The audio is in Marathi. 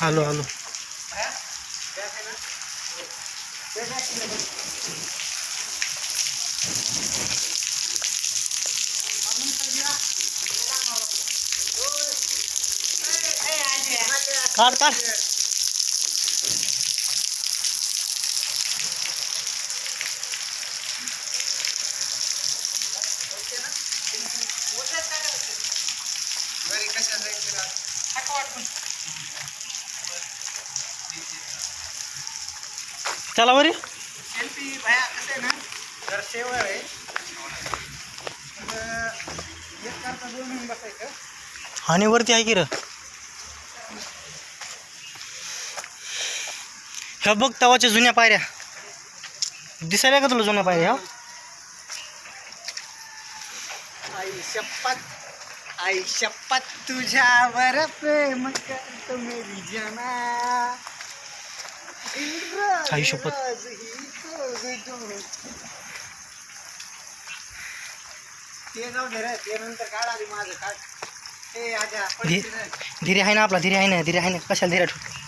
आलो आलो. काढ काढ. चला बरी. सेल्फी भाया कसं आहे ना, जर शेवळ आहे एक करता 2 मिनिट बसायचं. आणि वरती आहे की र. ह्या बघ तवाच्या जुन्या पायऱ्या दिसायला का तुला जुन्या पायऱ्या? ह्या आई शपथ तुझ्यावर प्रेम करतो मेरी जाना. आई शपथ. ते जाऊ दे रे, ते नंतर काढ आधी माझं काढ. ते आजा धीरे आहे ना आपला, धीरे आहे ना, धीरे आहे ना, कशाला धीरे ठेव.